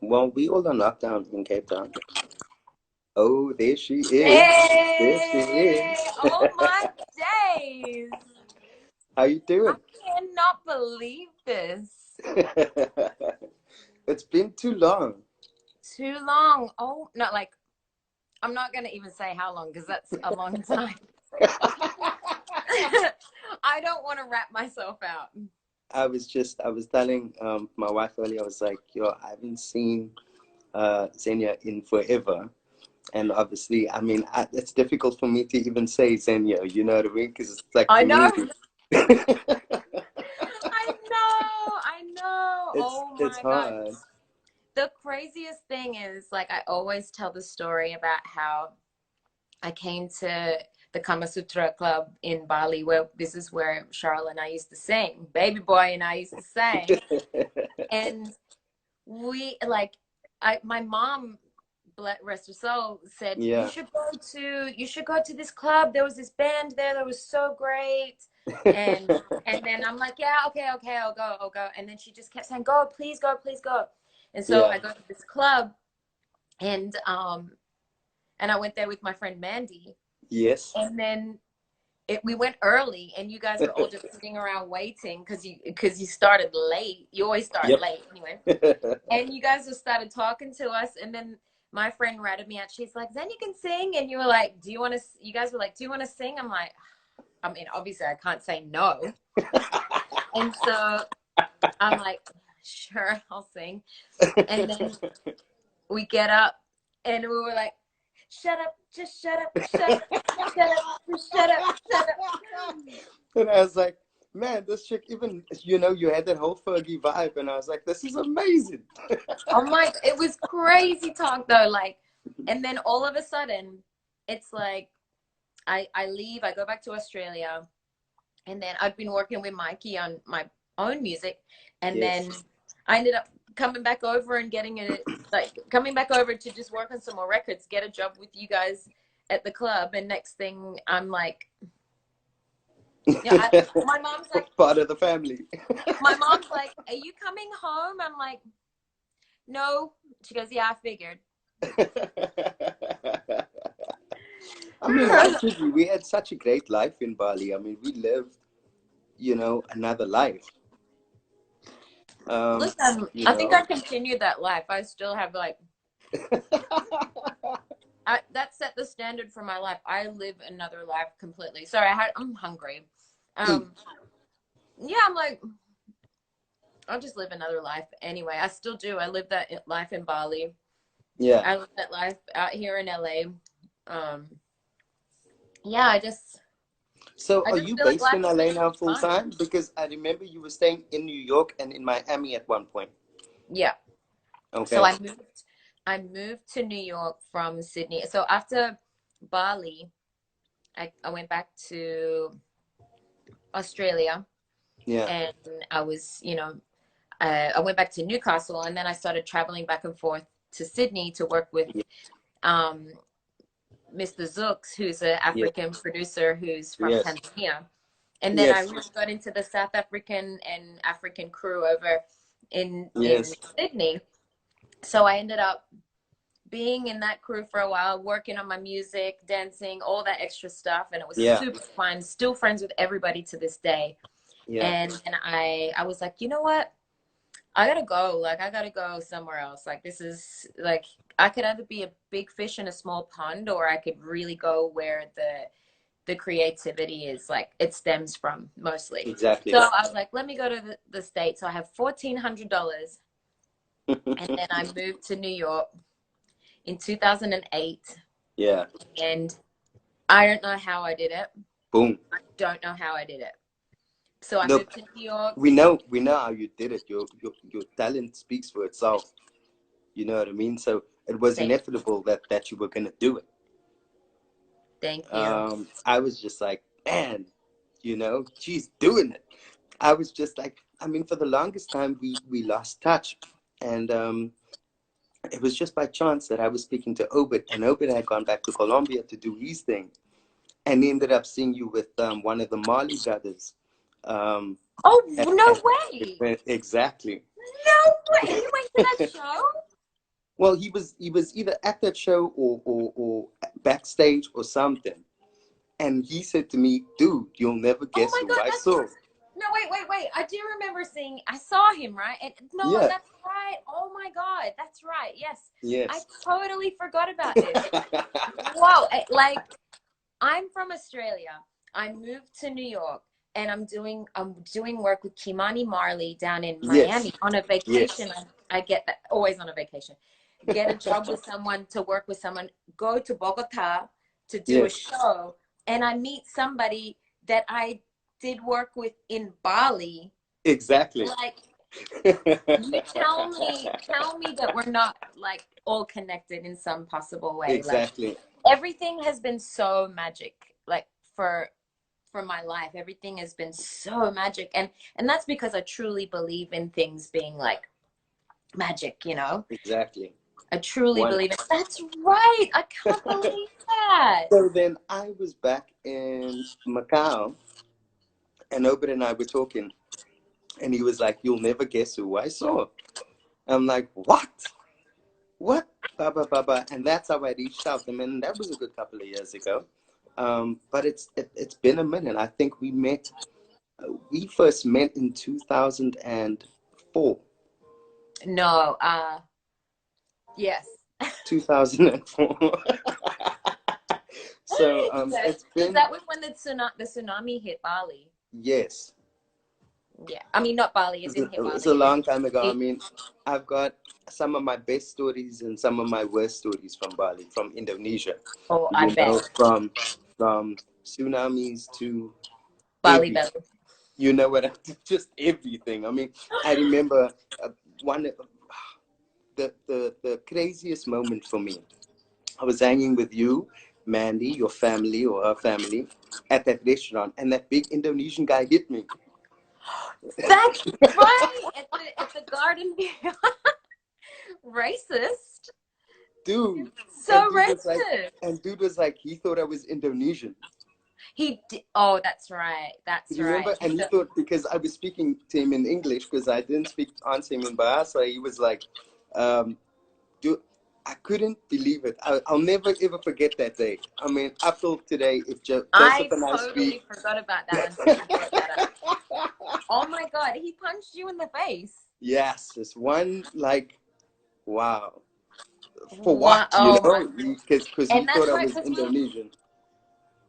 Well, we all on lockdown in Cape Town. Oh, there she is. There she is. Hey! Oh my days! How you I doing? cannot believe this. It's been too long. Too long. Oh, no, like, I'm not going to even say how long because that's a long time. I don't want to wrap myself out. I was telling my wife earlier, I was like, yo, I haven't seen Zenya in forever. And obviously, I mean, it's difficult for me to even say Zenya, you know what I mean? Because it's like I for me, know. I know. I know. Oh it's my God. hard. The craziest thing is, like, I always tell the story about how I came to the Kama Sutra Club in Bali, where this is where Charlotte and I used to sing. Baby Boy and I used to sing. And we like my mom, rest her soul, said Yeah. you should go to this club. There was this band there that was so great. And and then I'm like, yeah, okay, I'll go. And then she just kept saying, go, please go, please go. And so Yeah. I go to this club, and I went there with my friend Mandy. Yes. And then we went early, and you guys were all just sitting around waiting because you started late. You always start Yep. late anyway. And you guys just started talking to us, and then my friend ratted me out. She's like, "Zen, you can sing," and you were like, "Do you want to?" You guys were like, "Do you want to sing?" I'm like, I mean, obviously I can't say no, and so I'm like, "Sure, I'll sing." And then we get up, and we were like, "Shut up, just shut up, shut up, shut up, just shut up, shut up." And I was like, man, this chick, even, you know, you had that whole Fergie vibe. And I was like, this is amazing. Oh my, it was crazy talk though. Like, and then all of a sudden, it's like, I leave, I go back to Australia, and then I've been working with Mikey on my own music. And then Yes. I ended up coming back over and getting it, like, coming back over to just work on some more records, get a job with you guys at the club. And next thing, I'm like, yeah, my mom's like, Part of the family. are you coming home? I'm like, no. She goes, yeah, I figured. I mean, why should we? We had such a great life in Bali. I mean, we lived, you know, another life. Listen, You I think know. I continued that life. I still have like, that set the standard for my life. I live another life completely. Sorry, I'm hungry. Eat. Yeah, I'm like, I'll just live another life anyway. I still do. I live that life in Bali. Yeah. I live that life out here in LA. Um, yeah, So, I are just you feel like based life in is LA really now full fun. time? Because I remember you were staying in New York and in Miami at one point. Yeah. So Okay. I moved to New York from Sydney. So after Bali, I went back to Australia, Yeah. and I was, I went back to Newcastle, and then I started traveling back and forth to Sydney to work with Yeah. um, Mr. Zooks, who's an Yes. African producer who's from Yes. Tanzania. And then I Yes. really got into the South African and African crew over in Yes. Sydney. So I ended up being in that crew for a while, working on my music, dancing, all that extra stuff, and it was Yeah. super fun. Still friends with everybody to this day. Yeah. And I was like, you know what? I gotta go. Like, I gotta go somewhere else. Like, this is like, I could either be a big fish in a small pond, or I could really go where the creativity is, like, it stems from mostly. So Exactly. I was like, let me go to the States. So I have $1,400, and then I moved to New York in 2008. Yeah. And I don't know how I did it. Boom. I don't know how I did it. So I moved Look, to New York. we know how you did it. Your talent speaks for itself. You know what I mean? So it was Thank, inevitable that you were gonna do it. thank you. I was just like, man, you know, she's doing it. I was just like, I mean, for the longest time we lost touch, and it was just by chance that I was speaking to Obed, and Obed had gone back to Colombia to do his thing, and ended up seeing you with one of the Marley brothers. Oh, At, no at, way. exactly. No way. He went to that show? Well, he was either at that show or backstage or something. And he said to me, dude, you'll never Oh guess my who God, I that's saw. no, wait. I do remember seeing, I saw him, right? And no, Yeah. that's right. Oh my God, that's right. Yes. I Yes. totally forgot about this. Whoa. Like, I'm from Australia. I moved to New York and I'm doing work with Kimani Marley down in Yes. Miami on a Yes. vacation. I get that always on a vacation. Get a job with someone, to work with someone, go to Bogota to do a Yes. show, and I meet somebody that I did work with in Bali. Exactly. Like, you tell me that we're not like all connected in some possible way. Like, Exactly. everything has been so magic, like, for my life. Everything has been so magic, and that's because I truly believe in things being like magic, you know. Exactly. I truly One. believe it. That's right. I can't believe that. So then I was back in Macau, and Obed and I were talking, and he was like, "You'll never guess who I saw." I'm like, "What? What?" Baba Baba, and that's how I reached out to him, and that was a good couple of years ago. But it's been a minute. I think we first met in 2004. No, yes. 2004. So Yes. it's Because been, that was when the tsunami hit Bali. yes, Yeah. I mean, not Bali, it didn't hit it was Bali. a long time ago. I It, mean, I've got some of my best stories and some of my worst stories from Bali, from Indonesia. oh, I You know, bet. from tsunamis to Bali every, Belly. you know what? Just everything. I mean, I remember one the craziest moment for me. I was hanging with you, Mandy, your family or her family, at that restaurant, and that big Indonesian guy hit me. That's right. At the Garden View. Racist. Dude, and So dude was like, racist. he thought I was Indonesian. Oh, that's right. That's right. Remember? And he thought, because I was speaking to him in English, because I didn't answer him in Bahasa, he was like, um, dude, I couldn't believe it. I'll never ever forget that day. I mean, up till today, if Joseph I and I totally speak. forgot about that until you brought that up. Oh my God, he punched you in the face. Yes, it's one like, wow. For What? what, Oh my. Because he And thought that's I right, was because we. Indonesian.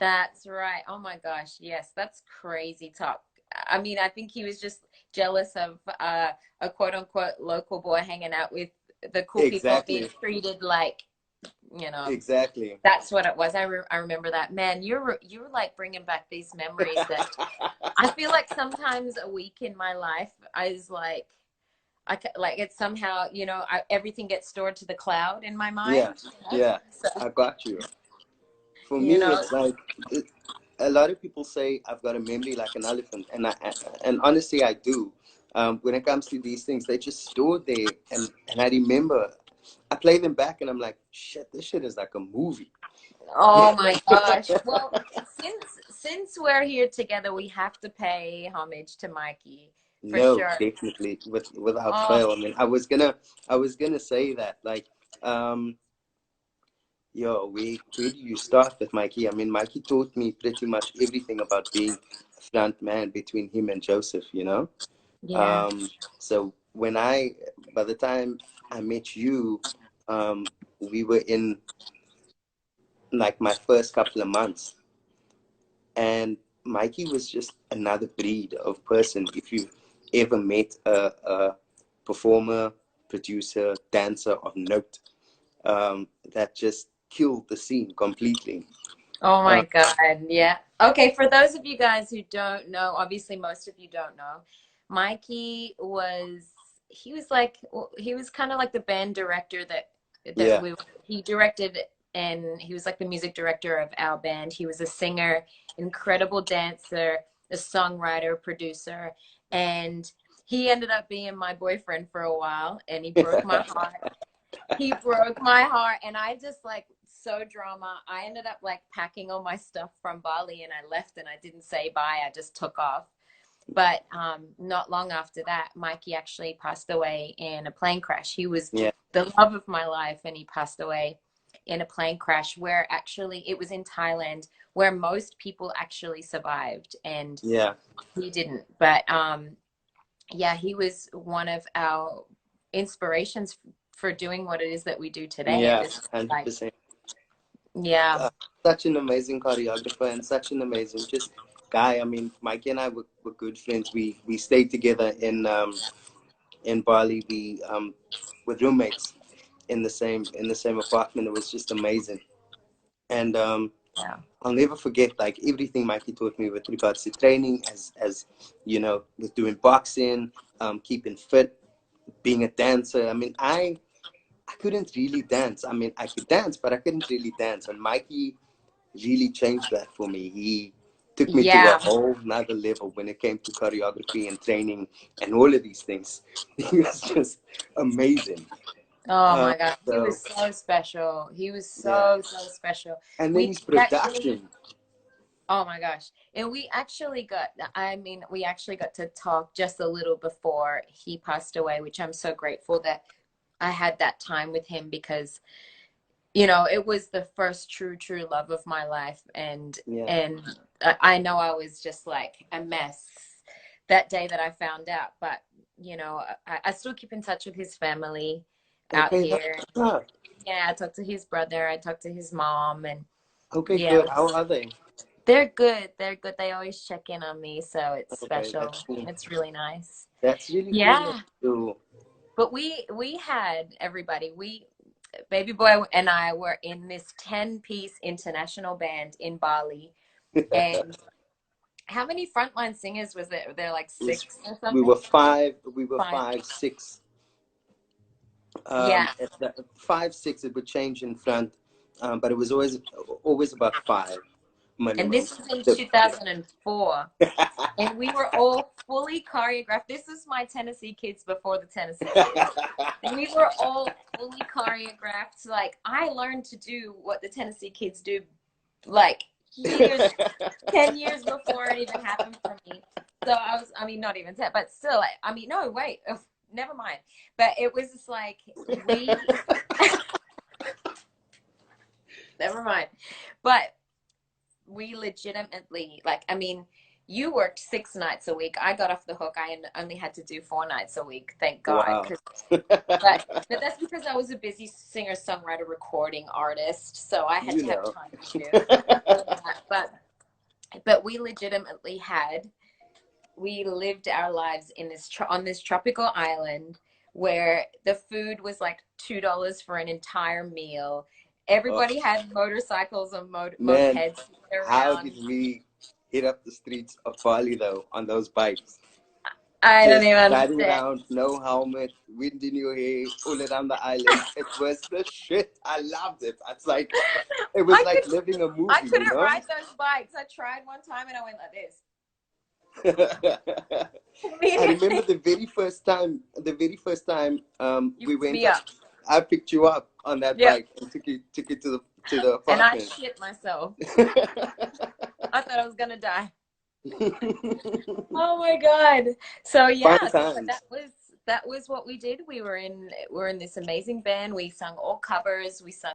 That's right. Oh my gosh. Yes, that's crazy talk. I mean, I think he was just jealous of a quote unquote local boy hanging out with the cool people, being Exactly. treated like, you know. Exactly. That's what it was. I remember that. Man, you're like bringing back these memories that I feel like sometimes a week in my life is like like it's somehow, everything gets stored to the cloud in my Yeah. mind. Yeah. So, I got you. For you me, know, it's like a lot of people say I've got a memory like an elephant, and honestly, I do. When it comes to these things, they just stored there, and I remember. I play them back, and I'm like, shit, this shit is like a movie. oh my gosh. Well, since we're here together, we have to pay homage to Mikey for No, sure. definitely, without Oh, fail. I mean, I was gonna say that, like, um, yo, where do you start with Mikey? I mean, Mikey taught me pretty much everything about being a front man between him and Joseph, you know? yeah. Um, so by the time I met you, we were in like my first couple of months, and Mikey was just another breed of person. If you ever met a performer, producer, dancer of note, that just killed the scene completely. Oh Uh, my God. Yeah. Okay. For those of you guys who don't know, obviously most of you don't know, Mikey he was like, he was kind of like the band director that yeah, he directed, and he was like the music director of our band. He was a singer, incredible dancer, a songwriter, producer, and he ended up being my boyfriend for a while, and he broke my heart. He broke my heart, and I just like so drama. I ended up like packing all my stuff from Bali and I left and I didn't say bye. I just took off. But not long after that, Mikey actually passed away in a plane crash. He was Yeah. the love of my life, and he passed away in a plane crash where actually it was in Thailand, where most people actually survived, and Yeah. he didn't. But yeah, he was one of our inspirations for doing what it is that we do today. Yeah. It's like, 100%. yeah, Such an amazing choreographer and such an amazing just guy. I mean, Mikey and I were good friends. We stayed together in Bali. We were roommates in the same apartment. It was just amazing. And yeah, I'll never forget like everything Mikey taught me with regards to training, as you know, with doing boxing, keeping fit, being a dancer. I mean, I couldn't really dance. I mean, I could dance, but I couldn't really dance. And Mikey really changed that for me. He took me to a yeah. whole nother level when it came to choreography and training and all of these things. He was just amazing. Oh my God, he So was so special. He was yeah, so special. and then We his actually, production. oh my gosh, and we actually got. I mean, we actually got to talk just a little before he passed away, which I'm so grateful that I had that time with him because you know it was the first true love of my life, and Yeah. and I know I was just like a mess that day that I found out, but you know I still keep in touch with his family out Okay. here. Huh. Yeah, I talked to his brother, I talked to his mom, and Okay. yeah, Good. How are they? they're good. They're good. They always check in on me, so it's Okay. special. That's cool. It's really nice. That's really cool. Yeah, Too. but we had everybody. We baby boy and I were in this 10-piece international band in Bali. And how many frontline singers was there? There like was, six or we something? were five. We were Five. five, six. Yeah. At the, five, six. It would change in front, but it was always about five And minimum. this was in The, 2004. And we were all fully choreographed. This is my Tennessee kids before the Tennessee kids. And we were all fully choreographed. Like I learned to do what the Tennessee kids do like years, 10 years before it even happened for me. So I mean, not even 10, but still, I mean, no, wait, never mind. But it was just like, we, never mind. But we legitimately, like, I mean, you worked 6 nights a week. I got off the hook. I only had to do 4 nights a week, thank God. wow. But that's because I was a busy singer, songwriter, recording artist. So I had You to have know. time to do that. But we legitimately we lived our lives in this on this tropical island where the food was like $2 for an entire meal. Oh, Everybody had motorcycles and man, mopeds how around. did we hit up the streets of Bali though on those bikes? I don't Just even riding understand. around, no helmet, wind in your hair, all around the island. It was the shit. I loved it. It's like it was I like could living a I movie, you couldn't know? ride those bikes. I tried one time and I went like this. I remember Immediately. the very first time You we picked went me up, up. I picked you up on that Yep. bike and took you to the And I apartment. shit myself. I thought I was gonna die. Oh my God. So Fun yeah, so times. that was what we did. We're in this amazing band. We sung all covers. We sung